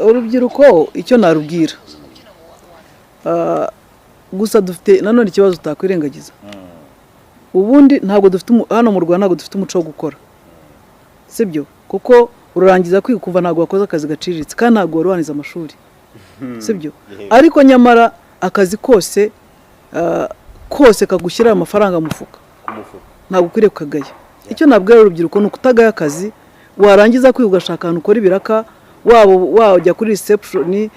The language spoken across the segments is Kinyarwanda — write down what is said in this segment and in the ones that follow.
urubyiruko icyo narubwira gusa dufite nanone ikibazo utakwirengagiza ubundi ntabwo dufite hano mu Rwanda ntabwo dufite umuco wo gukora sibyo kuko urangiza kwiga kuva ntabwo wakoze akazi gaciriritse kandi ntabwo waruhaniza amashuri sibyo ariko nyamara akazi kose kagushyira amafaranga mu mufuka ntabwo ukwiriye kukagaya icyo nabwira urubyiruko ni ukutagaya akazi warangiza kwiga ugashaka ahantu ukora ibiraka wajya kuri reception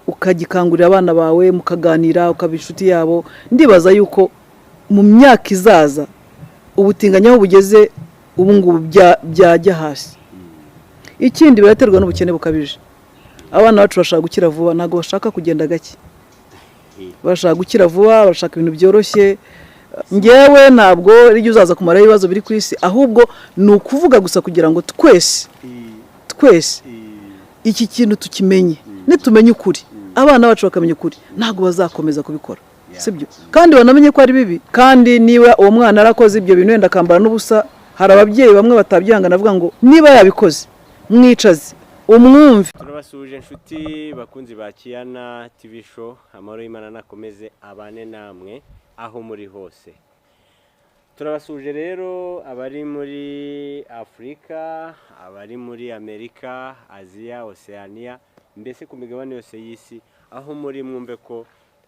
ukagikangurira abana bawe mukaganira ukaba inshuti yabo ndibaza yuko mu myaka izaza ubutinganya aho bugeze ubu ngubu byajya hasi ikindi biraterwa n'ubukene bukabije abana bacu bashaka gukira vuba ntabwo bashaka kugenda gake bashaka gukira vuba bashaka ibintu byoroshye ngewe ntabwo rijya uzaza kumara ibibazo biri ku isi ahubwo ni ukuvuga gusa kugira ngo twese iki kintu tukimenye nitumenye ukuri abana bacu bakamenya ukuri ntabwo bazakomeza kubikora sibyo kandi banamenye ko ari bibi kandi niba uwo mwana arakoze ibyo bintu wenda akambara n'ubusa hari ababyeyi bamwe batabyihangana avuga ngo niba yabikoze mwicaze umwumve. Turabasuje inshuti bakunzi ba Kiyana TV show, amahoro y'Imana nakomeze abane namwe aho muri hose. Turabasuje rero abari muri Afrika, abari muri Amerika, Aziya, Oceania, mbese ku migabane yose y'isi aho muri mwumve ko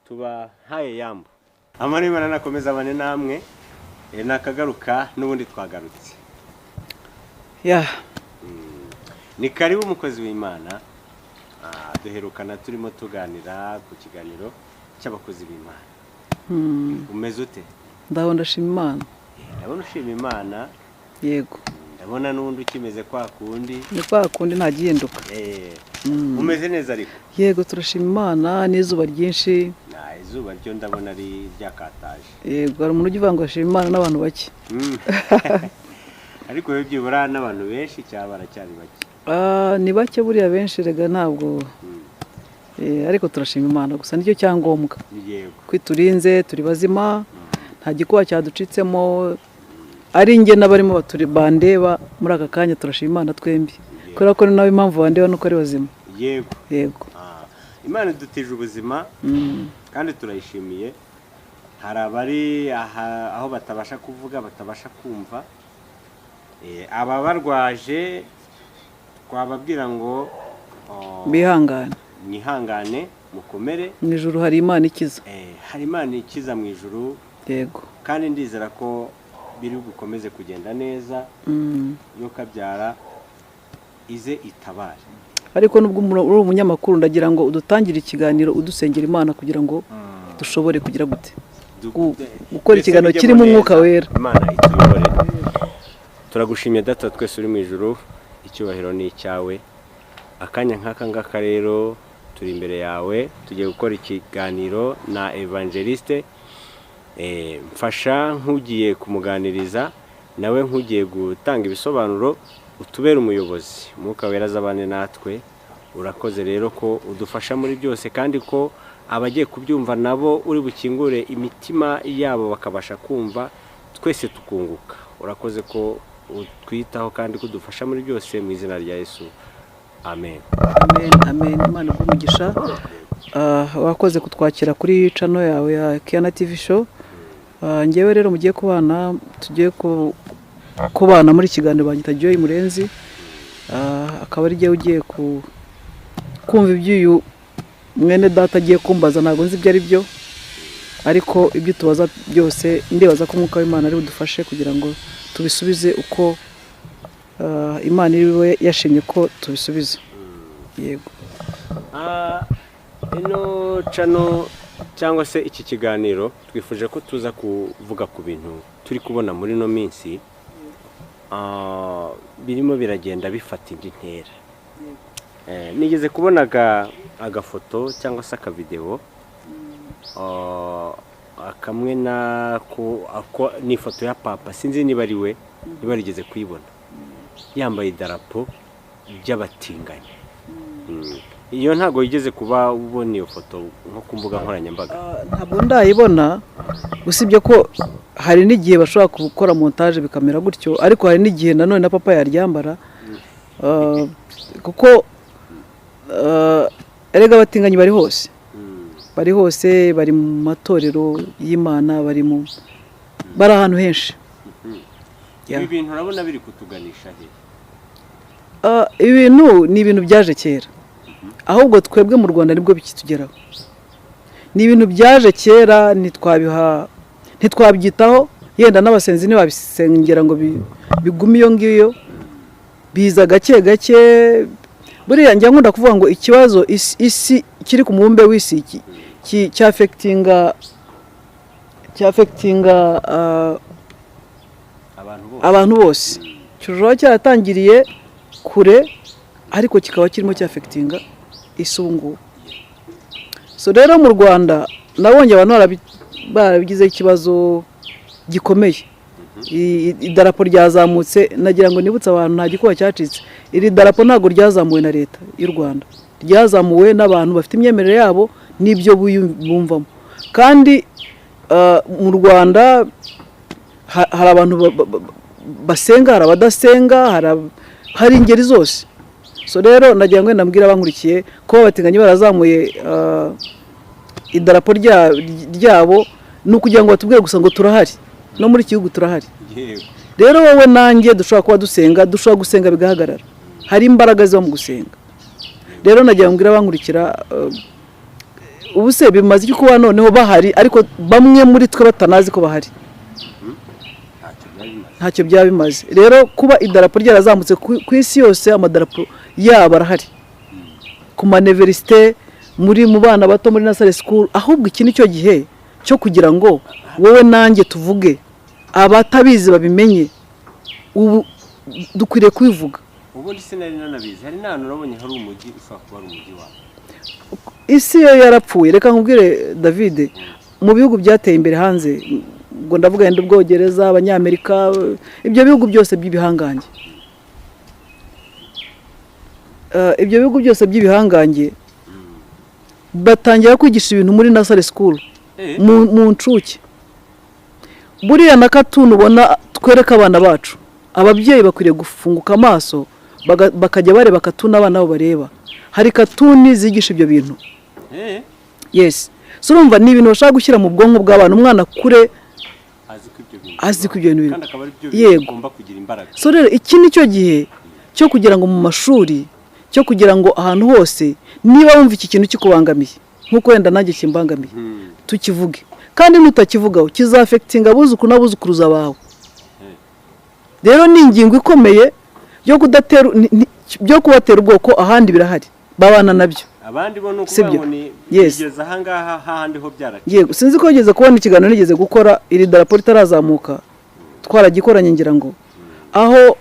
tuba haye yambo. Amahoro y'Imana nakomeze abane namwe, nakagaruka n'ubundi twagarutse. Ni karibu umukozi w'Imana, duherukana turimo tuganira ku kiganiro cy'abakozi b'Imana. Umeze ute? Ndabona ndashima Imana. Ndabona ushima Imana. Yego. Ndabona n'undi ukimeze kwa kundi. Ni kwa kundi nta gihinduka. Umeze neza ariko? Yego turashima Imana n'izuba ryinshi. Izuba ryo ndabona ari ryakataje. Yego hari umuntu ugivuga ngo ashima Imana n'abantu bake. Ariko we byibura n'abantu benshi cyaba baracyari bake. Ni bake buriya benshi rega ntabwo ariko turashima Imana gusa nicyo cyangombwa. Yego. Kwiturinze turi bazima nta gikuba cyaducitsemo ari nge n'abarimo baturi bandeba muri aka kanya turashima Imana twembi. Kubera ko nawe impamvu bandeba nuko ari bazima. Yego. Yego. Imana idutije ubuzima kandi turayishimiye. Hari abari aho batabasha kuvuga batabasha kumva. Aba barwaje twababwira ngo mwihangane mukomere mu ijuru hari Imana ikiza. Hari Imana ikiza mu ijuru. Yego. Kandi ndizera ko biri bukomeze kugenda neza. Yo kabyara ize itabare. Ariko nubwo uri umunyamakuru ndagira ngo udutangire ikiganiro udusengera Imana kugira ngo dushobore kugira gute gukora ikiganiro kirimo umwuka wera. Imana ituyobore. Turagushimiye data twese uri mu ijuru, icyubahiro ni icyawe. Akanya nk'aka ngaka rero turi imbere yawe tugiye gukora ikiganiro na evangeliste. Mfasha nk'ugiye kumuganiriza nawe nk'ugiye gutanga ibisobanuro utubere umuyobozi. Umwuka wera azabane natwe. Urakoze rero ko udufasha muri byose kandi ko abagiye kubyumva nabo uri bukingure imitima yabo bakabasha kumva twese tukunguka. Urakoze ko utwitaho kandi kudufasha muri byose mu izina rya Yesu. Amen. Amen. Amen. Imana igumugisha. Wakoze kutwakira kuri channel yawe ya Kiyana TV show. Ngewe rero mugiye kubana tugiye kubana muri kiganiro banyita Joy Murenzi. Akaba ari giye ugiye kumva ibyuyu mwene data agiye kumbaza ntago nzi ibyo ari byo ariko ibyo tubaza byose ndibaza ko umwuka w'Imana ari budufashe kugira ngo tubisubize uko Imana iriwe yashimye ko tubisubiza. Yego. Ino channel cyangwa se iki kiganiro twifuje ko tuza kuvuga ku bintu turi kubona muri no minsi birimo biragenda bifata indi ntera. Nigeze kubonaga agafoto cyangwa se akavideo akamwe ni ifoto ya papa sinzi niba ari we niba rigeze kuyibona yambaye idarapo ry'abatinganya. Iyo ntago yigeze kuba ubona iyo foto nko ku mbuga nkoranyambaga. Ntabwo ndayibona usibye ko hari n'igihe bashobora gukora montage bikamera gutyo ariko hari n'igihe nanone na papa yaryambara kuko erega abatinganyi bari hose bari mu matorero y'Imana, bari ahantu henshi. Ibi bintu urabona biri kutuganisha he? Ibintu ni ibintu byaje kera, ahubwo twebwe mu Rwanda nibwo bikitugeraho. Ni ibintu byaje kera, ntitwabyitaho, yenda n'abasenzi ntibabisengera ngo bigume iyo ngiyo, biza gake gake. Buriya njya nkunda kuvuga ngo ikibazo isi kiri ku mubumbe w'isi cyafectinga abantu bose. Cyujura cyaratangiriye kure, ariko kikaba kirimo cyafectinga isi ubu ngubu. So rero mu Rwanda nabonye abantu barabigize ikibazo gikomeye. Idarapo ryazamutse, nagira ngo nibutse abantu nta gikuba cyacitse. Iri darapo ntabwo ryazamuwe na leta y'u Rwanda, ryazamuwe n'abantu bafite imyemerere yabo n'ibyo bumvamo. Kandi mu Rwanda hari abantu basenga, hari abadasenga, hari ingeri zose. So rero nagira ngo ndambwira abankurikiye ko abatinganyi barazamuye idarapo ryabo, ni ukugira ngo batubwire gusa ngo turahari, no muri igihugu turahari. Rero wowe nanjye dushobora kuba dushobora gusenga bigahagarara, hari imbaraga ziba mu gusenga. Rero nagira ngo abankurikira, ubu se bimaze iki kuba noneho bahari ariko bamwe muri twe batanazi ko bahari? Ntacyo byaba bimaze. Rero kuba idarapo ryarazamutse ku isi yose, amadarapo yabo arahari ku mauniversite, mu bana bato muri nursery school. Ahubwo iki nicyo gihe cyo kugira ngo wowe nanjye tuvuge, abatabizi babimenye. Ubu dukwiriye kwivuga. Ubundi sinari nanabizi, hari n'ahantu urabonye hari umujyi ushobora kuba ari umujyi wawe. Isi yo yarapfuye. Reka nkubwire David, mu bihugu byateye imbere hanze, ngo ndavuga yenda Ubwongereza, Abanyamerika, ibyo bihugu byose by'ibihangange, batangira kwigisha ibintu muri nursery school, mu ncuke. Buriya na cartoon ubona twereka abana bacu, ababyeyi bakwiriye gufunguka amaso bakajya bareba cartoon abana babo bareba. Hari cartoon zigisha ibyo bintu. Yes. So urumva ni ibintu bashaka gushyira mu bwonko bw'abantu, umwana kure azi ko ibyo bintu kandi akaba ari byo bigomba kugira imbaraga. So rero iki nicyo gihe cyo kugira ngo mu mashuri, cyo kugira ngo ahantu hose, niba wumva iki kintu kikubangamiye, nkuko wenda nanjye kimbangamiye, tukivuge. Kandi nutakivugaho kizafectinga abuzukuru n'abuzukuruza bawe. Rero ni ingingo ikomeye byo kubatera ubwoko, ahandi birahari, babana nabyo. Abandi bo nukuvuga ngo ni bigeze ahangaha hahandi ho byarakiye. Yego, sinzi ko yigeze kubona ikiganiro nigeze gukora, iri darapo ritarazamuka twaragikoranye ngira ngo, aho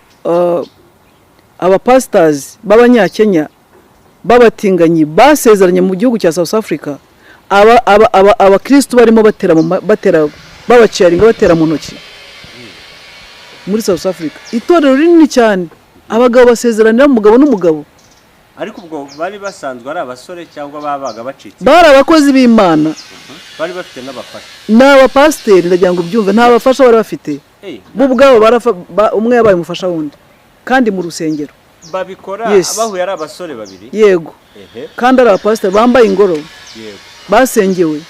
abapastors b'Abanyakenya b'abatinganyi basezeranye mu gihugu cya South Africa, abakristo barimo batera babaciyaringa, batera mu ntoki muri South Africa. Itorero rinini cyane, abagabo basezeranira umugabo n'umugabo. Ariko ubwo bari basanzwe ari abasore cyangwa babaga bacitse? Bari abakozi b'Imana, bari bafite n'abafasha. N'abapasteri, ndagira ngo ubyumve, nta bafasha bari bafite. Bo ubwabo umwe yabaye umufasha wundi, kandi mu rusengero babikora. Bahuye ari abasore babiri. Yego. Kandi ari abapasteri bambaye ingoro. Yego. Basengewe.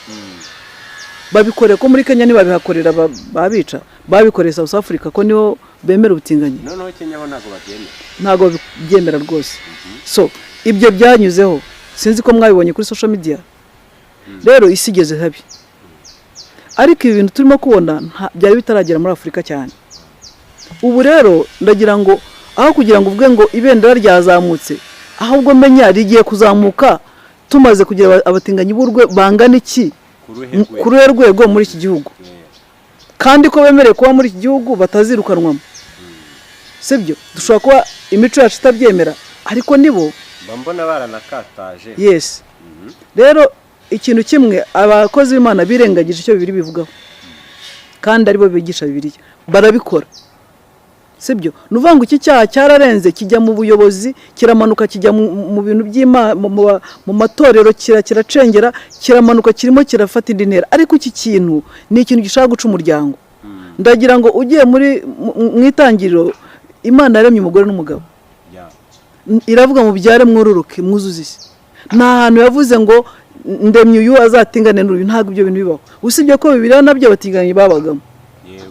Babikoreye ko muri Kenya ntibabihakorera babica, babikoreye South Africa ko niho bemera ubutinganyi. Noneho Kenya ho ntago babyemera. Ntago byemera rwose. So ibyo byanyuzeho, sinzi ko mwabibonye kuri social media. Rero isi igeze habi, ariko ibi bintu turimo kubona byari bitaragera muri Afurika cyane. Ubu rero ndagira ngo aho kugira ngo uvuge ngo ibendera ryazamutse, ahubwo menya rigiye kuzamuka, tumaze kugira abatinganyi b'urwe bangana iki ku ruhe rwego muri iki gihugu, kandi ko bemereye kuba muri iki gihugu batazirukanwamo. Sibyo, dushobora kuba imico yacu itabyemera, ariko nibo bambona baranakataje. Yes. Rero ikintu kimwe, abakozi b'Imana birengagije icyo Bibiliya bivugaho, kandi aribo bigisha Bibiliya barabikora. Sibyo, nuvuga ngo iki cyaha cyararenze, kijya mu buyobozi, kiramanuka kijya mu bintu by'Imana, mu matorero, kiracengera, kiramanuka, kirimo kirafata indi ntera. Ariko iki kintu ni ikintu gishaka guca umuryango. Ndagira ngo ugiye mu itangiriro, Imana yaremye umugore n'umugabo, iravuga mu byare mwururuke mwuzuze isi. nta hantu yavuze ngo ndemye uyu azatingane n'uyu, ntabwo ibyo bintu bibaho. Usibye ko Bibiliya nabyo abatinganyi babagamo,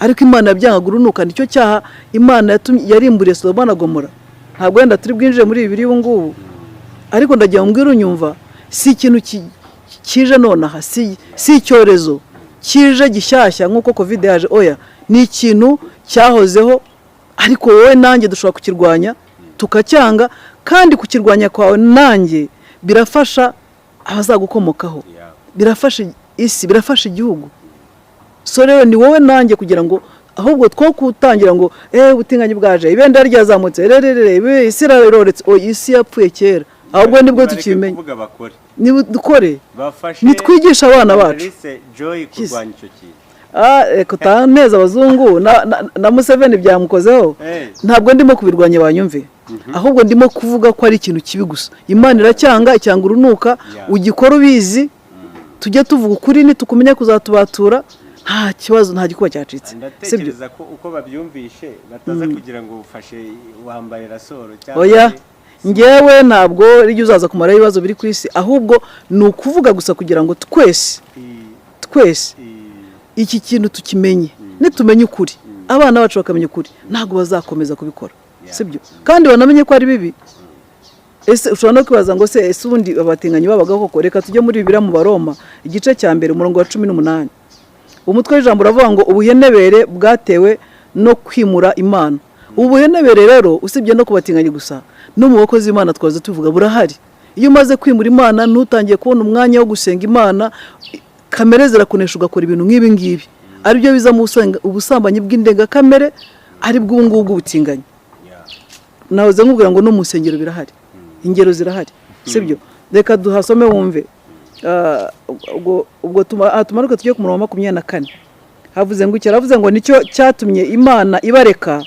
ariko Imana yabyangaga urunuka. Nicyo cyaha Imana yarimburiye Sodoma na Gomora. Ntabwo wenda turi bwinjire muri Bibiliya ubu ngubu, ariko ndagira mbwira unyumva, si ikintu kije nonaha, si icyorezo kije gishyashya nk'uko covid yaje. Oya, ni ikintu cyahozeho, ariko wowe nanjye dushobora kukirwanya tukacyanga, kandi kukirwanya kwawe nanjye birafasha abazagukomokaho, birafasha isi, birafasha igihugu. So rero ni wowe nanjye kugira ngo ahubwo two kutangira ngo ubutinganyi bwaje, ibendera ryazamutse, isi iraroretse. Isi yapfuye kera, ahubwo nibwo tukimenya. Dukore, nitwigisha abana bacu. Reka utaneza abazungu na Museveni byamukozeho, ntabwo ndimo kubirwanya banyumve, ahubwo ndimo kuvuga ko ari ikintu kibi gusa. Imana iracyanga, icyanga urunuka, ugikora ubizi, tujye tuvuga ukuri, nitukumenya kuzatubatura, nta kibazo, nta gikuba cyacitse. Ndatekereza ko uko babyumvishe bataza kugira ngo ufashe wambaye rasoro cyangwa. Oya, ngewe ntabwo rijya uzaza kumara ibibazo biri ku isi, ahubwo ni ukuvuga gusa kugira ngo twese iki kintu tukimenye, nitumenye ukuri, abana bacu bakamenya ukuri, ntabwo bazakomeza kubikora, sibyo? Kandi banamenye ko ari bibi. Ese ushobora no kwibaza ngo ese ubundi abatinganyi babagaho koko? Reka tujye muri Bibiliya mu Baroma igice cya mbere umurongo wa 18. Umutwe w'ijambo uravuga ngo ubuhenebere bwatewe no kwimura Imana. Ubuhenebere rero usibye no kubatinganya gusa, no mu bakozi Imana twaze tuvuga burahari. Iyo umaze kwimura Imana, ntutangiye kubona umwanya wo gusenga Imana, kamere zirakunesha ugakora ibintu nk'ibi ngibi, ari byo biza mu ubusambanyi bw'indenga kamere, ari bw'ubungubu bw'ubutinganyi. Nahoze nkubwira ngo no mu nsengero birahari, ingero zirahari, sibyo? Reka duhasome wumve. Ubwo tumanuka tujye ku murongo wa 24. Havuze ngo cyaravuze ngo nicyo cyatumye Imana ibareka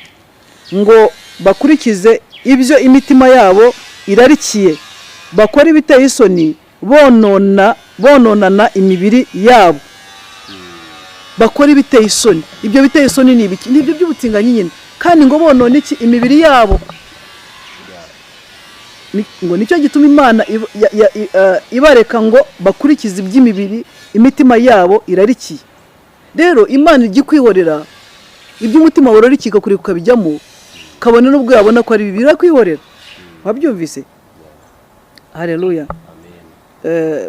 ngo bakurikize ibyo imitima yabo irarikiye, bakora ibiteye isoni, bononana imibiri yabo. Bakora ibiteye isoni. Ibyo biteye isoni ni ibiki? Nibyo by'ubutinganyi nyine. Kandi ngo bonone iki? Imibiri yabo. Ngo nicyo gituma Imana ibareka ngo bakurikize iby'imibiri imitima yabo irarikiye. Rero Imana igikwihorera iby'umutima wararikika kuri kukabijyamo, kabone n'ubwo yabona ko ari bibira kwihorera. Wabyumvise? Haleluya.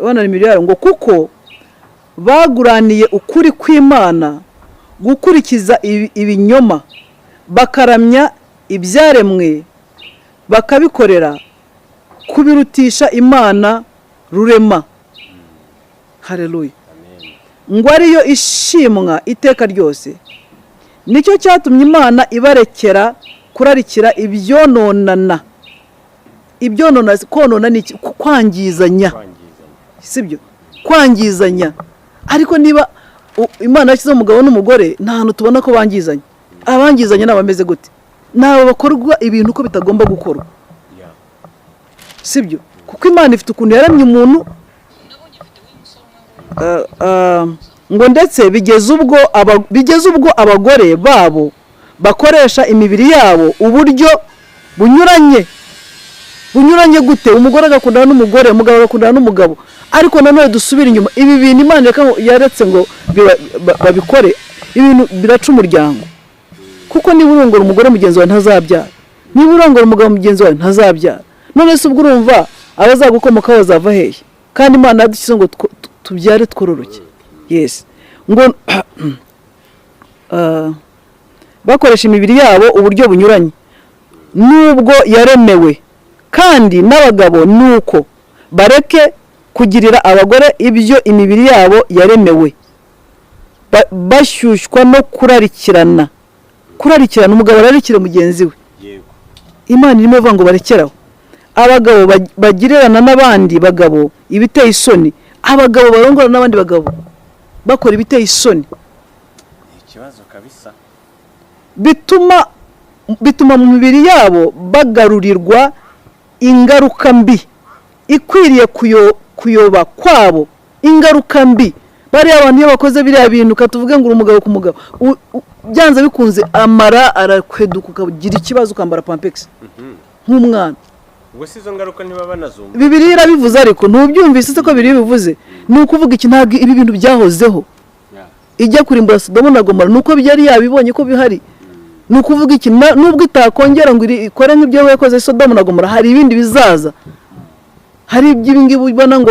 Wana ni miliyari ngo kuko baguraniye ukuri kw'Imana gukurikiza ibinyoma, bakaramya ibyaremwe, bakabikorera kubirutisha Imana rurema. Haleluya. Ngo ariyo ishimwa iteka ryose. Nicyo cyatumye Imana ibarekera kurarikira ibyononana. Ibyonona, konona ni kwangizanya, sibyo? Kwangizanya. Ariko niba Imana yashyize umugabo n'umugore, nta hantu tubona ko bangizanya. Abangizanya n'abameze gute? Nabo bakorwa ibintu ko bitagomba gukorwa, sibyo? Kuko Imana ifite ukuntu yaramye umuntu, ngo ndetse bigeze ubwo abagore babo bakoresha imibiri yabo uburyo bunyuranye gute. Umugore agakundana n'umugore, umugabo agakundana n'umugabo. Ariko nanone dusubira inyuma, ibi bintu Imana yaretse ngo babikore, ibintu biraca umuryango. Kuko niba urongora umugore mugenzi wawe ntazabyara, niba urongora umugabo mugenzi wawe ntazabyara, none se ubwo urumva abazagukomokaho bazava hehe? Kandi Imana yadushyize ngo tubyare twororoke. Yes. Ngo bakoresha imibiri yabo uburyo bunyuranye nubwo yaremewe, kandi n'abagabo nuko bareke kugirira abagore ibyo imibiri yabo yaremewe, bashyushywa no kurarikirana. Umugabo ararikira mugenzi we. Imana irimo ivuga ngo barekeraho. Abagabo bagirirana n'abandi bagabo ibiteye isoni. Abagabo barongora n'abandi bagabo bakora ibiteye isoni. Ikibazo kabisa. Bituma mu mibiri yabo bagarurirwa ingaruka mbi ikwiriye kuyoba kwabo. Ingaruka mbi. Bari abantu iyo bakoze biriya bintu, katuvuge ngo umugabo ku mugabo, byanze bikunze amara arakweduka, ukagira ikibazo, ukambara pampex nk'umwana. ubwo si izo ngaruka niba banazumva Bibiliya irabivuze ariko ntubyumvise se ko Bibiliya bivuze ni ukuvuga iki ntabwo ibi bintu byahozeho ijya kurimbura Sodomu na Gomora nuko byari yabibonye ko bihari ni ukuvuga iki nubwo itakongera ngo ikore nk'ibyo yakoze Sodomu na Gomora hari ibindi bizaza hari iby'ibingibi ubona ngo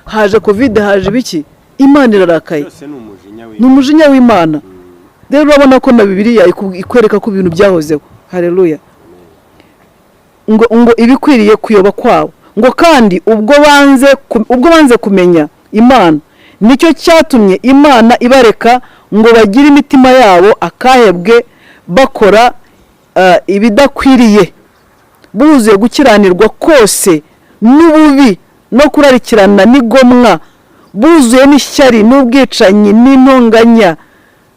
haje covid haje biki Imana irarakaye ni umujinya w'Imana rero urabona ko na Bibiliya ikwereka ko ibintu byahozeho haleluya ngo ibikwiriye kuyoba kwabo ngo kandi ubwo banze kumenya Imana nicyo cyatumye Imana ibareka ngo bagire imitima yabo akahebwe bakora ibidakwiriye buzuye gukiranirwa kose n'ububi no kurarikirana n'igomwa buzuye n'ishyari n'ubwicanyi n'intonganya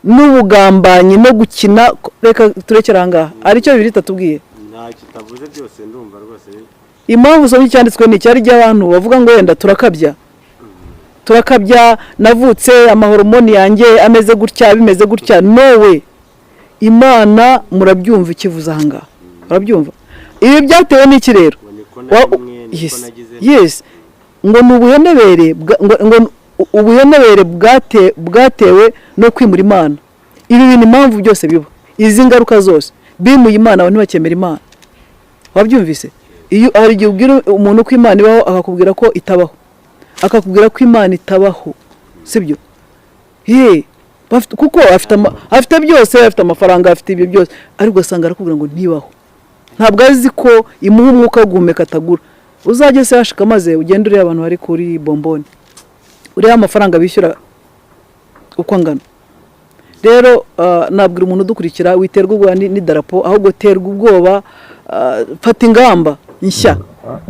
n'ubugambanyi no gukina reka turekera ngaha aricyo Bibiliya itatubwiye nta kitavuze byose ndumva rwose impamvu usomye cyanditswe ni cyari ry'abantu bavuga ngo wenda turakabya navutse amahormoni yanjye ameze gutya bimeze gutya nowe Imana murabyumva ikivuza aha urabyumva ibi byatewe n'iki rero yes ngo ni ubuhenebere bwatewe no kwimura Imana ibi bintu impamvu byose biba izi ngaruka zose bimuye Imana abantu bakemera Imana wabyumvise iyo hari igihe ubwira umuntu ko Imana ibaho akakubwira ko itabaho akakubwira ko Imana itabaho sibyo kuko afite byose afite amafaranga afite ibyo byose ariko usanga arakubwira ngo ntibaho ntabwo azi ko imuha umwuka wo guhumeka atagura uzajye se yashika maze ugende ureba abantu bari kuri bomboni ureba amafaranga bishyura uko angana rero nabwira umuntu udukurikira witerwa ubwoba n'idarapo ahubwo terwa ubwoba fata ingamba nshya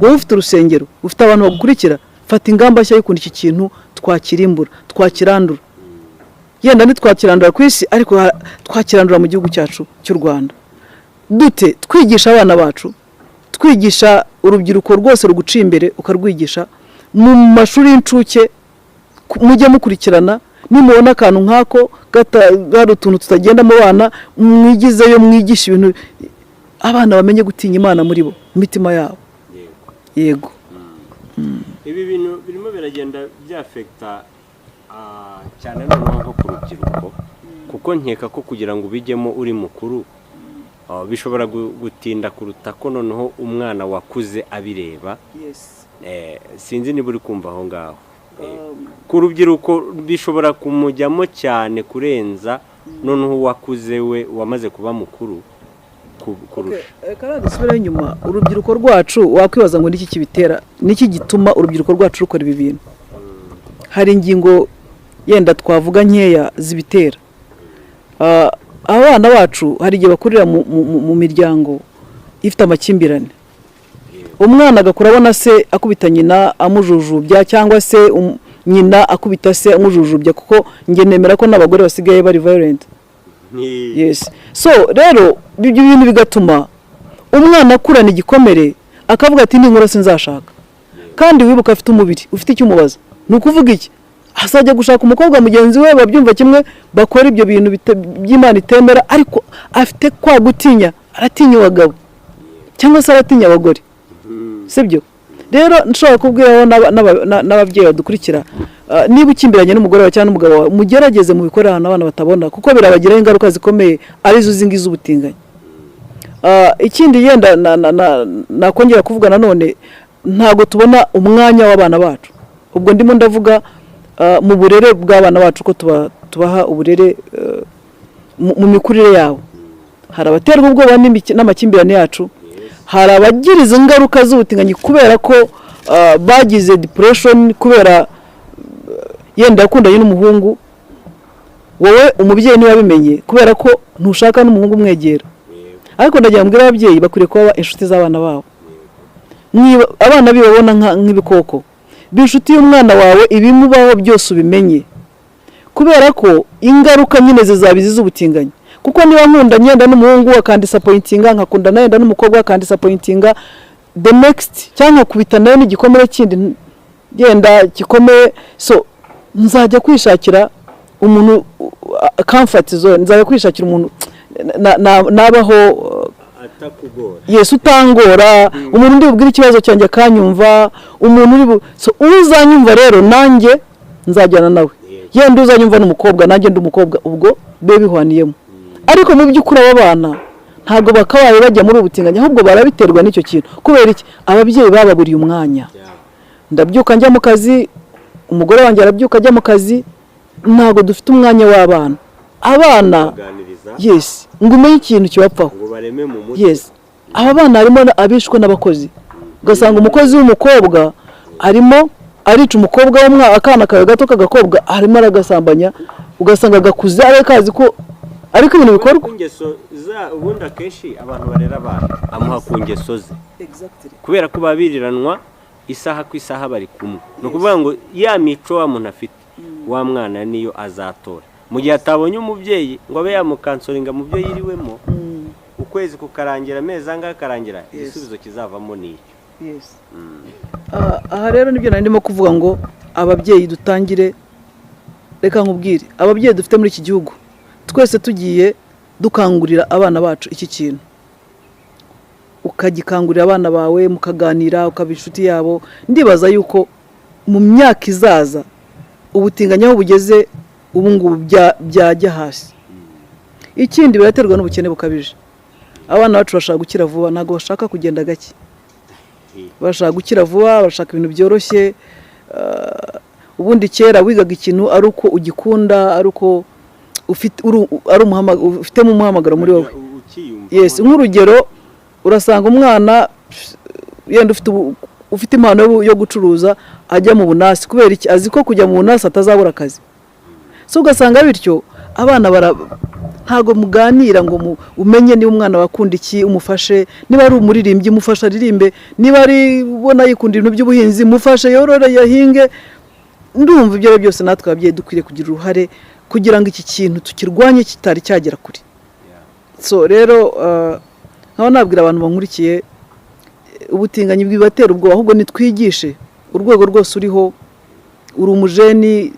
wowe ufite urusengero ufite abantu bagukurikira fata ingamba nshya y'ukuntu iki kintu twakirimbura twakirandura yenda ntitwakirandura ku isi ariko twakirandura mu gihugu cyacu cy'u Rwanda dute twigisha abana bacu twigisha urubyiruko rwose ruguciye imbere ukarwigisha mu mashuri y'incuke mujye mukurikirana nimubona akantu nk'ako hari utuntu tutagenda mu bana mwigizeyo mwigisha ibintu abana bamenye gutinya Imana muri bo mu mitima yabo yego ibi bintu birimo biragenda byafekta cyane noneho nko ku rubyiruko kuko nkeka ko kugira ngo ubijyemo uri mukuru bishobora gutinda kuruta ko noneho umwana wakuze abireba sinzi niba uri kumva aho ngaho ku rubyiruko bishobora kumujyamo cyane kurenza noneho uwakuze we wamaze kuba mukuru kurusha kandi dusubiraho inyuma urubyiruko rwacu wakwibaza ngo niki kibitera niki gituma urubyiruko rwacu rukora ibi bintu hari ingingo yenda twavuga nkeya zibitera abana bacu hari igihe bakurira mu miryango ifite amakimbirane umwana agakura abona se akubita nyina amujujubya cyangwa se nyina akubita se amujujubya kuko nge nemera ko n'abagore basigaye bari violent yes so rero ibyo bintu bigatuma umwana akurana igikomere akavuga ati ninkora sinzashaka kandi wibuka afite umubiri ufite icyo umubaza ni ukuvuga iki asajya gushaka umukobwa mugenzi we babyumva kimwe bakora ibyo bintu by'Imana itemera ariko afite kwa gutinya aratinya abagabo cyangwa se aratinya abagore sibyo rero nshobora kubwiraho n'ababyeyi badukurikira niba ukimbiranye n'umugore wawe cyangwa n'umugabo wawe mugerageze mu bikorera abana batabona kuko birabagiraho ingaruka zikomeye arizo zingiza ubutinganyi ikindi yenda nakongera kuvuga nanone ntago tubona umwanya w'abana bacu ubwo ndimo ndavuga mu burere bw'abana bacu ko tubaha uburere mu mikurire yabo hari abaterwa ubwoba n'amakimbirane yacu hari abagira izo ngaruka z'ubutinganyi kubera ko bagize depression kubera yenda yakundanye n'umuhungu wowe umubyeyi niba bimenye kubera ko ntushaka n'umuhungu umwegera ariko ndagira mbwira ababyeyi bakwiriye kuba inshuti z'abana babo abana bibabona nk'ibikoko b'inshuti y'umwana wawe ibimubaho byose ubimenye kubera ko ingaruka nyine zizabizi z'ubutinganyi kuko niba nkunda nyenda n'umuhungu akandisappointinga nkakunda nayenda n'umukobwa akandisappointinga the next cyangwa kubita nayo n'igikomere kindi yenda gikomeye so nzajya kwishakira umuntu comfort zone nzajya kwishakira umuntu nabaho atakugora Yesu utangora umuntu ndi bubwira ikibazo cyanjye akanyumva umuntu uri so uzanyumva rero nanjye nzajyana nawe yenda uzanyumva n'umukobwa nanjye ndi umukobwa ubwo be bihwaniyemo ariko mu by'ukuri aba bana ntabwo bakabaye bajya muri ubutinganya ahubwo barabiterwa n'icyo kintu kubera iki ababyeyi bababuriye umwanya ndabyuka njya mu kazi umugore wanjye arabyuka ajya mu kazi ntabwo dufite umwanya w'abana abana yes ngo umenye ikintu kibapfaho ngo bareme mu mutwe yes aba bana harimo abishwe n'abakozi ugasanga umukozi w'umukobwa arimo arica umukobwa akana kawe gato k'agakobwa arimo aragasambanya ugasanga gakuze ari kazi ko ariko ibintu bikorwa ingeso ubundi akenshi abantu barera abana amuha ku ngeso ze kubera ko babiriranwa isaha ku isaha bari kumwe ni ukuvuga ngo ya mico wa muntu afite wa mwana niyo azatora mu gihe atabonye umubyeyi ngo abe yamukansoringa mu byo yiriwemo ukwezi kukarangira amezi angahe akarangira igisubizo kizavamo n'icyo aha rero nibyo nari ndimo kuvuga ngo ababyeyi dutangire reka nkubwire ababyeyi dufite muri iki gihugu twese tugiye dukangurira abana bacu iki kintu ukagikangurira abana bawe mukaganira ukaba inshuti yabo ndibaza yuko mu myaka izaza ubutinganya aho bugeze ubu ngubu byajya hasi ikindi biraterwa n'ubukene bukabije abana bacu bashaka gukira vuba ntabwo bashaka kugenda gake bashaka gukira vuba bashaka ibintu byoroshye ubundi kera wigaga ikintu ari uko ugikunda ari uko ufitemo umuhamagaro muri wowe yes nk'urugero urasanga umwana yenda ufite impano yo gucuruza ajya mu bunasi kubera iki azi ko kujya mu bunasi atazabura akazi so ugasanga bityo abana ntago muganira ngo umenye niba umwana wakunda iki umufashe niba ari umuririmbyi umufasha aririmbe niba ari ubona yikunda ibintu by'ubuhinzi mufashe yorore yahinge ndumva ibyo byose natwe ababyeyi dukwiriye kugira uruhare kugira ngo iki kintu tukirwanye kitari cyagera kuri so rero nkaba nabwira abantu bankurikiye ubutinganyi bwibatera ubwoba ahubwo nitwigishe urwego rwose uriho uri umujeni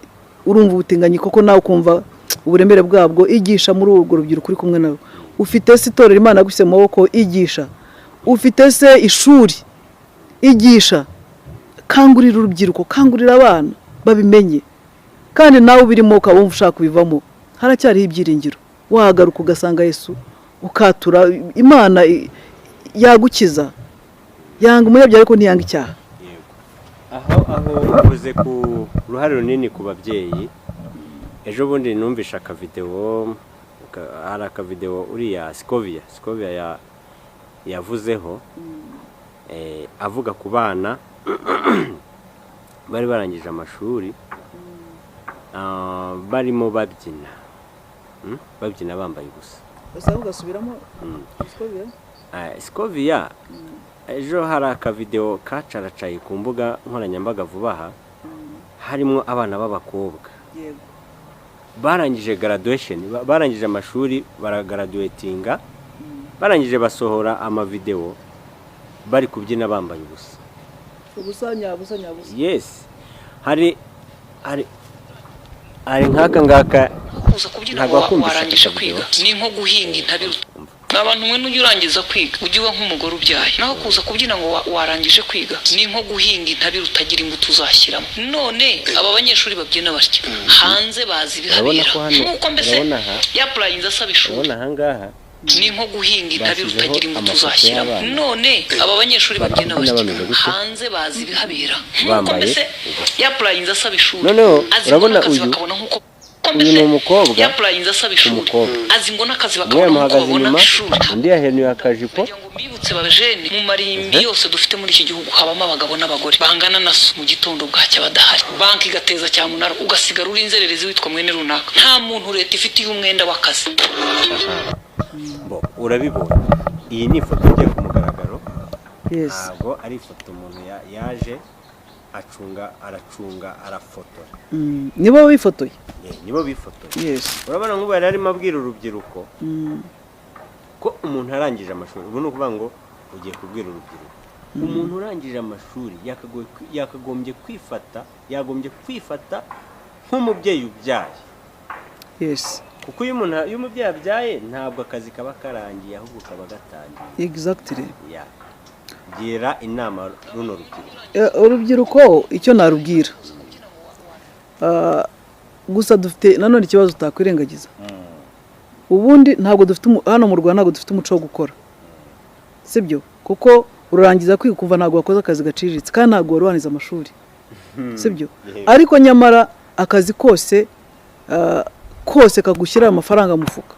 urumva ubutinganyi koko nawe ukumva uburemere bwabwo igisha muri urwo rubyiruko uri kumwe nawe ufite se itorero Imana yagushyze mu maboko igisha ufite se ishuri igisha kangurira urubyiruko kangurira abana babimenye kandi nawe ubirimo ukaba wumva ushaka kubivamo haracyariho ibyiringiro wahagaruka ugasanga Yesu ukatura Imana yagukiza yanga umunyabyaha ariko ntiyanga icyaha aho uvuze ku ruhare runini ku babyeyi ejo bundi numvisha akavideo hari akavideo uriya Scovia yavuzeho avuga ku bana bari barangije amashuri barimo babyina bambaye gusa basaba ugasubiramo Scovia ejo hari akavideo kacaracaye ku mbuga nkoranyambaga vuba aha harimo abana b'abakobwa barangije graduation barangije amashuri baragraduatinga barangije basohora amavideo bari kubyina bambaye ubusa ubusanya yes hari nkaka ngaka kuza kubyina warangije kwiga ni nko guhinga intabire n'abantu mwe n'ujya urangiza kwiga ujye uba nk'umugore ubyaye naho kuza kubyina ngo warangije kwiga ni nko guhinga intabire utagira imbuto uzashyiramo none aba banyeshuri babyina batya hanze bazi bihabera nk'uko mbese yapurayinze asaba ishuri urabona ahangaha ni nko guhinga intabire utagira imbuto uzashyiramo none aba banyeshuri babyina batya hanze bazi bihabera nk'uko mbese yapurayinze asaba ishuri urabona uyu ni umukobwa yapurayinze asaba ishuri azi ngo n'akazi bakabona uko babona ishuri undi yahenuye akajipo ngo mbibutse babajene mu marimbi yose dufite muri iki gihugu habamo abagabo n'abagore bangana na so mu gitondo bwacya badahari banki igateza cyamunara ugasigara uri inzererezi witwa mwene runaka nta muntu leta ifitiye umwenda w'akazi urabibona iyi ni ifoto igiye ku mugaragaro ntabwo ari ifoto umuntu yaje arafotora nibo bifotoye urabona nk'ubu yari arimo abwira urubyiruko ko umuntu arangije amashuri ubu ni ukuvuga ngo ugiye kubwira urubyiruko umuntu urangije amashuri yakagombye kwifata nk'umubyeyi ubyaye kuko iyo umubyeyi abyaye ntabwo akazi kaba karangiye ahubwo kaba gatangiye. Exactly. Gira inama runo rubyiruko. Urubyiruko icyo narubwira gusa dufite nanone ikibazo utakwirengagiza. Ubundi ntabwo dufite hano mu Rwanda ntabwo dufite umuco wo gukora, sibyo? Kuko urangiza kwiga kuva ntabwo wakoze akazi gaciriritse kandi ntabwo waruhaniza amashuri, sibyo? Ariko nyamara akazi kose kagushyira amafaranga mufuka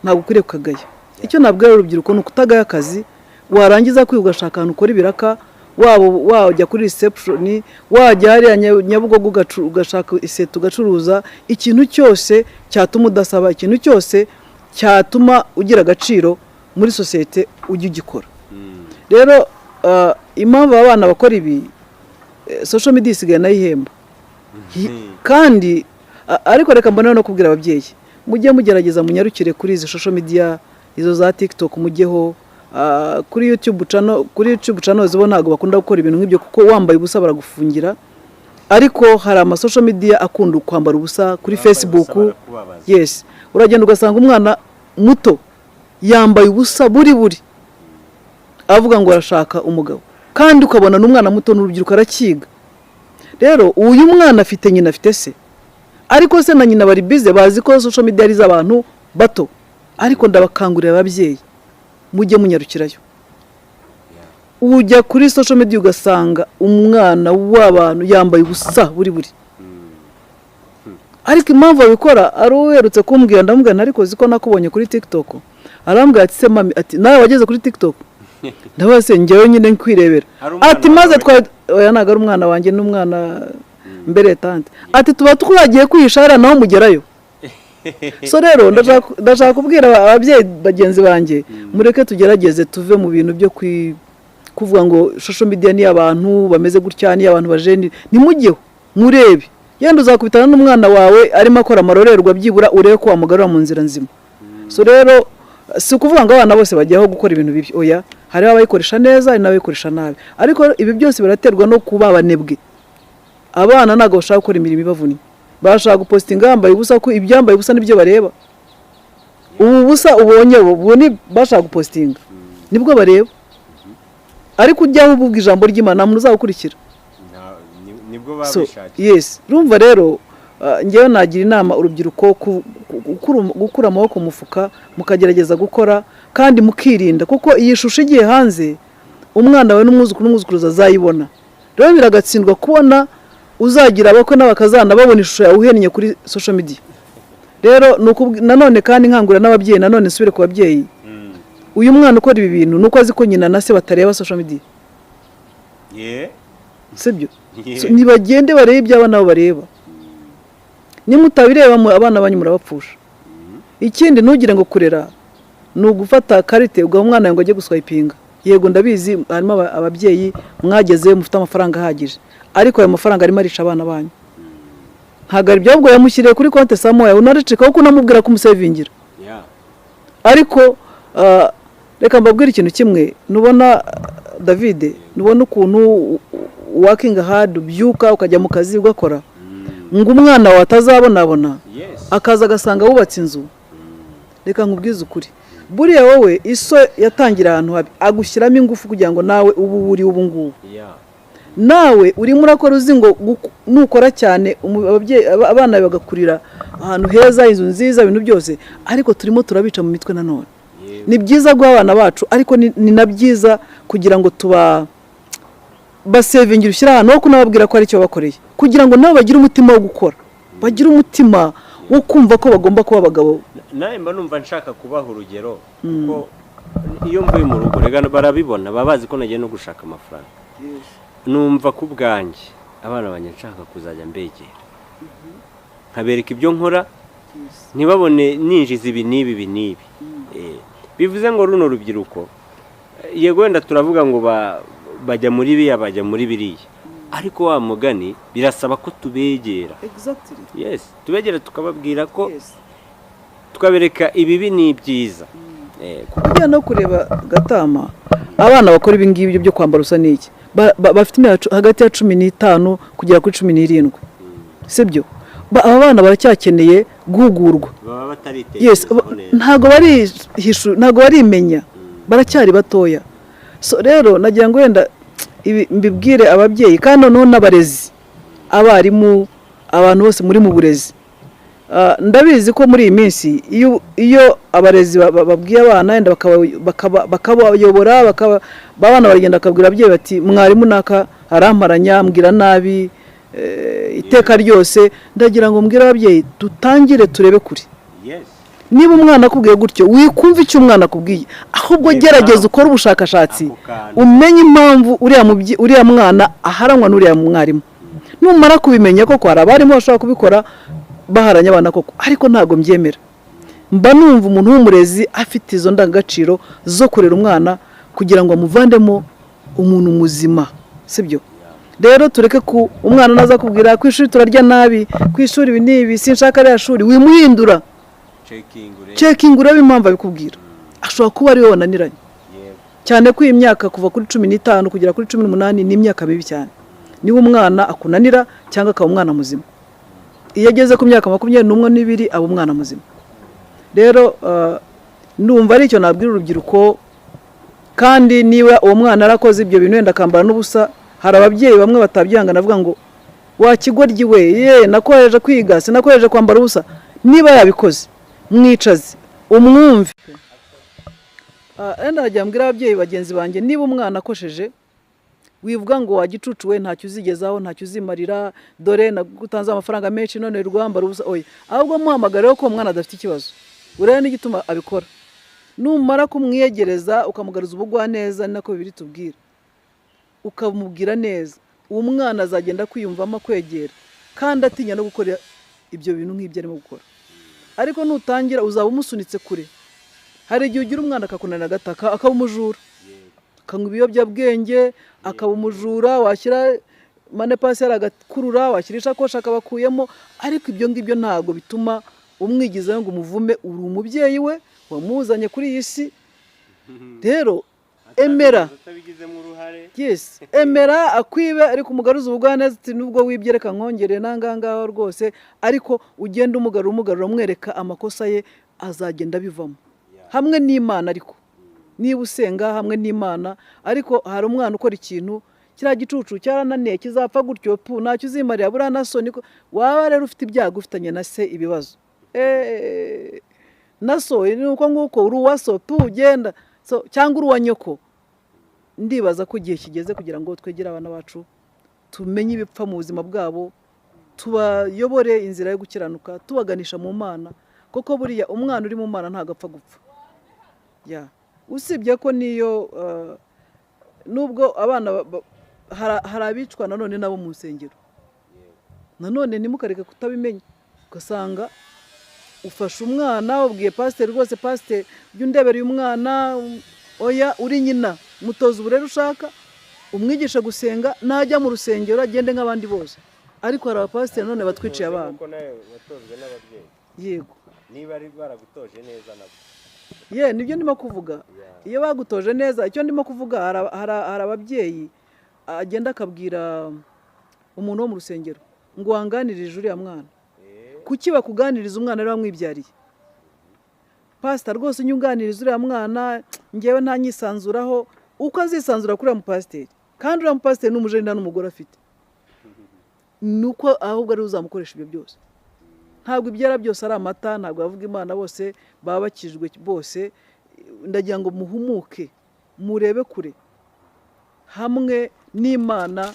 ntabwo ukwiriye kukagaya. Icyo nabwira urubyiruko ni ukutagaya akazi, warangiza kwiga ugashaka ahantu ukora ibiraka, wajya kuri reception, wajya hariya Nyabugogo ugashaka iseto ugacuruza, ikintu cyose cyatuma udasaba, ikintu cyose cyatuma ugira agaciro muri sosiyete ujye ugikora. Rero impamvu abana bakora ibi social media isigaye nayihemba kandi ariko reka mbona no kubwira ababyeyi mujye mugerageza munyarukire kuri izi social media, izo za TikTok mujyeho, kuri YouTube channel zibona ntabwo bakunda gukora ibintu nk'ibyo kuko wambaye ubusa baragufungira, ariko hari ama social media akunda kwambara ubusa kuri Facebook. Yes, uragenda ugasanga umwana muto yambaye ubusa buri avuga ngo arashaka umugabo, kandi ukabona n'umwana muto n'urubyiruko arakiga. Rero uyu mwana afite nyina afite se, ariko se na nyina bari bize bazi ko social media ari z'abantu bato, ariko ndabakangurira ababyeyi mujye munyarukirayo. Ujya kuri social media ugasanga umwana w'abantu yambaye ubusa buri ariko impamvu abikora ari uherutse kumbwira, ndamubwira ariko ziko nakubonye kuri TikTok, arambwira ati se mami, ati nawe wageze kuri TikTok? Ndabase njyewe nyine nkwirebera, ati maze oya ntago ari umwana wanjye n'umwana mbere tante, ati tuba twagiye kwishara naho mugerayo. So rero ndashaka kubwira ababyeyi bagenzi banjye mureke tugerageze tuve mu bintu byo kuvuga ngo social media ni abantu bameze gutya, ni abantu bajeni, nimujyeho murebe, yenda uzakubitana n'umwana wawe arimo akora amarorerwa byibura urebe ko wamugarura mu nzira nzima. So rero si kuvuga ngo abana bose bajyaho gukora ibintu bibi, oya, hari abayikoresha neza hari n'abayikoresha nabi, ariko ibi byose biraterwa no kuba abanebwe. Abana ntabwo bashaka gukora imirimo ibavunnye, bashaka gupostinga yambaye ubusa, ko ibyambaye ubusa nibyo bareba. Ubu busa ubonye ubone bashaka gupostinga nibwo bareba, ariko ujyaho ububwa ijambo ry'Imana umuntu uzagukurikira nibwo babishakiye. Yes, urumva rero ngewe nagira inama urubyiruko gukura amaboko mufuka mukagerageza gukora kandi mukirinda, kuko iyi shusho igiye hanze umwana we n'umwuzukuruza azayibona. Rero biragatsindwa kubona uzagira abako n'abakazana babona ishusho yawe uhennye kuri social media. Rero nanone kandi nkangura n'ababyeyi, nanone nsubire ku babyeyi, uyu mwana ukora ibi bintu nuko azi ko nyina na se batareba social media. Sibyo? Nibagende barebe iby'abana nabo bareba, nimutabireba abana banyu murabapfusha. Ikindi ntugire ngo kurera ni ugufata karite ugaha umwana ngo ajye guswayipinga. Yego ndabizi harimo ababyeyi mwageze mufite amafaranga ahagije, ariko ayo mafaranga arimo arisha abana banyu. Ntabwo ari byabwo yamushyiriye kuri konte Samoya unaricika kuko unamubwira kumusevingira. Ariko reka mbabwire ikintu kimwe, nubona David, nubona ukuntu working hard ubyuka ukajya mu kazi ugakora, ngo umwana watazabonabona akaza agasanga wubatse inzu. Reka nkubwize ukuri, buriya wowe iso yatangira ahantu habi agushyiramo ingufu kugira ngo nawe ubu uri ubu ngubu. Nawe urimo urakora uzi ngo nukora cyane abana bagakurira ahantu heza, inzu nziza, ibintu byose, ariko turimo turabica mu mitwe nanone. Ni byiza guha abana bacu, ariko ni nabyiza kugira ngo basevingira ushyira ahantu ho kunababwira ko ari cyo bakoreye, kugira ngo nabo bagire umutima wo gukora, bagire umutima wo kumva ko bagomba kuba abagabo. Nawe mba numva nshaka kubaha urugero, kuko iyo mvuye mu rugo rega barabibona, babazi ko nagiye no gushaka amafaranga. Numva ku bwanjye abana banjye nshaka kuzajya mbegera, nkabereka ibyo nkora, ntibabone ninjiza ibi n'ibi. Bivuze ngo runo rubyiruko, yego wenda turavuga ngo bajya muri biriya, ariko wa mugani birasaba ko tubegera. Yes, tubegera tukababwira ko tukabereka ibibi ni byiza. Kujya no kureba Gatama abana bakora ibi ngibi byo kwambara usa n'iki, bafite imyaka hagati ya 15 kugera kuri 17. Sibyo? Aba bana baracyakeneye guhugurwa. baba Yes, bataritekerezaho neza. ntago barimenya, baracyari batoya. So rero nagira ngo wenda mbibwire ababyeyi kandi noneho n'abarezi, abarimu, abantu bose muri mu burezi. Ndabizi ko muri iyi minsi iyo abarezi babwiye abana wenda bakabayobora, abana baragenda bakabwira ababyeyi bati mwarimu naka aramparanya, mbwira nabi iteka ryose. Ndagira ngo mbwire ababyeyi dutangire turebe kure. Yes. Niba umwana akubwiye gutyo wikumva icyo umwana akubwiye, ahubwo gerageza ukora ubushakashatsi umenye impamvu uriya mwana aharanwa n'uriya mwarimu. Numara kubimenya koko hari abarimu bashobora kubikora baharanya abana koko, ariko ntago mbyemera. Mba numva umuntu w'umurezi afite izo ndangagaciro zo kurera umwana kugira ngo amuvandemo umuntu muzima, sibyo? Rero tureke ku umwana naza kubwira ku ishuri turarya nabi, ku ishuri ibi nibi sinshaka rya shuri, wimuhindura checking urebe impamvu abikubwira. Ashobora kuba ari we wananiranye. Cyane ko iyi myaka kuva kuri 15 kugera kuri 18 ni imyaka mibi cyane. Niba umwana akunanira cyangwa akaba umwana muzima, iyo ageze ku myaka 21 aba umwana muzima. Rero ndumva ari icyo nabwira urubyiruko. Kandi niba uwo mwana arakoze ibyo bintu wenda akambara n'ubusa, hari ababyeyi bamwe batabyanga navuga ngo wakigoryi we, nakoreje kwiga sinakoreje kwambara ubusa. Niba yabikoze mwicaze umwumve. Enda najya mbwira ababyeyi bagenzi banjye, niba umwana akosheje wivuga ngo wagicucu we ntacyo uzigezaho, ntacyo uzimarira, dore nagutanze amafaranga menshi none rwambara ubusa. Oya, ahubwo muhamagare ko umwana adafite ikibazo, urebe n'igituma abikora. Numara kumwiyegereza ukamugaruza ubugwa neza, nako bibiri tubwira, ukamubwira neza, uwo mwana azagenda kwiyumvamo kwegera kandi atinya no gukora ibyo bintu nk'ibyo arimo gukora. Ariko nutangira uzaba umusunitse kure. Hari igihe ugira umwana akakunanira gataka akaba umujura, akanywa ibiyobyabwenge akaba umujura, washyira manepasi yaragakurura, washyira ishakoshi akabakuyemo. Ariko ibyo ngibyo ntago bituma umwigizayo ngo umuvume. Uri umubyeyi we wamuzanye kuri iyi si. Rero emera, yes, emera akwibe, ariko umugaruza ubugwaneza ati nubwo wibyereka nkongere nangangaho rwose, ariko ugenda umugarura umwereka amakosa ye, azagenda bivamo hamwe n'Imana. Ariko niba usenga hamwe n'Imana, ariko hari umwana ukora ikintu kiriya gicucu cyarananiye kizapfa gutyo ntacyo uzimarira buriya na so, niko waba rero ufite ibyago ufitanye na se ibibazo. Na so nuko nguko uri uwa so ugenda so cyangwa uri uwa nyoko. Ndibaza ko igihe kigeze kugira ngo twegere abana bacu, tumenye ibipfa mu buzima bwabo, tubayobore inzira yo gukiranuka, tubaganisha mu Mana. Koko buriya umwana uri mu Mana ntago apfa gupfa. Usibye ko niyo nubwo abana hari abicwa nanone nabo mu nsengero, nanone nimukareka kutabimenya, ugasanga ufasha umwana ubwiye pasiteri rwose, pasiteri jya undebera uyu mwana. Oya, uri nyina, mutoza uburere ushaka, umwigisha gusenga, najya mu rusengero agende nk'abandi bose. Ariko hari abapasiteri none batwiciye abana. Yego, niba ari baragutoje neza nabo. Nibyo ndimo kuvuga. Iyo bagutoje neza, icyo ndimo kuvuga, hari ababyeyi agenda akabwira umuntu wo mu rusengero ngo wanganirije uriya mwana. Kuki bakuganiriza umwana rero wamwibyariye? Pastor rwose unyunganiriza uriya mwana, ngewe nta nyisanzuraho. Uko azisanzura kuri mu pasiteri, kandi uriya mupasiteri n'umujenda n'umugore afite, nuko ahubwo ari uzamukoresha ibyo byose. Ntabwo ibyara byose ari amata, ntabwo bavuga Imana bose baba bakijwe bose. Ndagira ngo muhumuke, murebe kure hamwe n'Imana,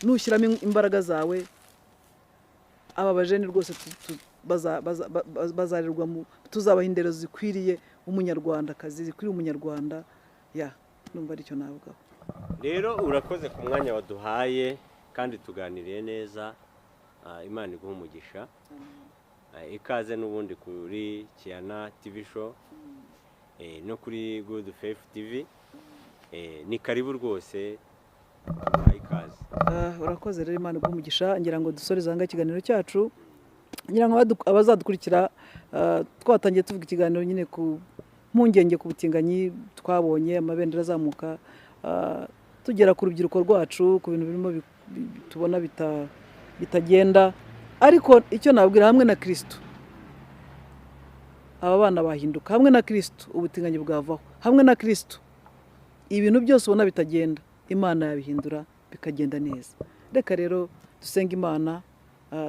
nushyiramo imbaraga zawe. Aba bajeni rwose bazarerwa tuzabaha indero zikwiriye umunyarwandakazi, zikwiriye umunyarwanda. Numva aricyo navugaho. Rero urakoze ku mwanya waduhaye kandi tuganiriye neza. Imana iguhe umugisha. Ikaze n'ubundi kuri Kiana TV show no kuri Good Faith TV. Ni karibu rwose, ikaze. Urakoze rero, Imana iguhe umugisha. Ngira ngo dusoreze anga ikiganiro cyacu. Ngira ngo abazadukurikira twatangiye tuvuga ikiganiro nyine ku mpungenge ku butinganyi twabonye, amabendera azamuka, tugera ku rubyiruko rwacu, ku bintu birimo tubona bitagenda. Ariko icyo nabwira hamwe na Kristo, aba bana bahinduka hamwe na Kristo, ubutinganyi bwavaho hamwe na Kristo. Ibintu byose ubona bitagenda, Imana yabihindura bikagenda neza. Reka rero dusenga Imana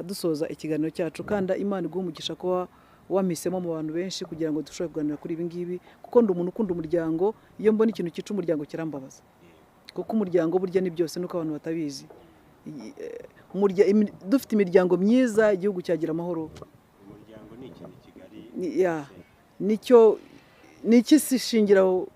dusoza ikiganiro cyacu, kandi Imana iguha umugisha ko wamisemo mu bantu benshi kugira ngo dushobore kuganira kuri ibi ngibi, kuko ndi umuntu ukunda umuryango. Iyo mbona ikintu cyica umuryango kirambabaza, kuko umuryango burya ni byose, nuko abantu batabizi. Dufite imiryango myiza, igihugu cyagira amahoro. umuryango ni ikintu kigari Nicyo ni iki sishingiraho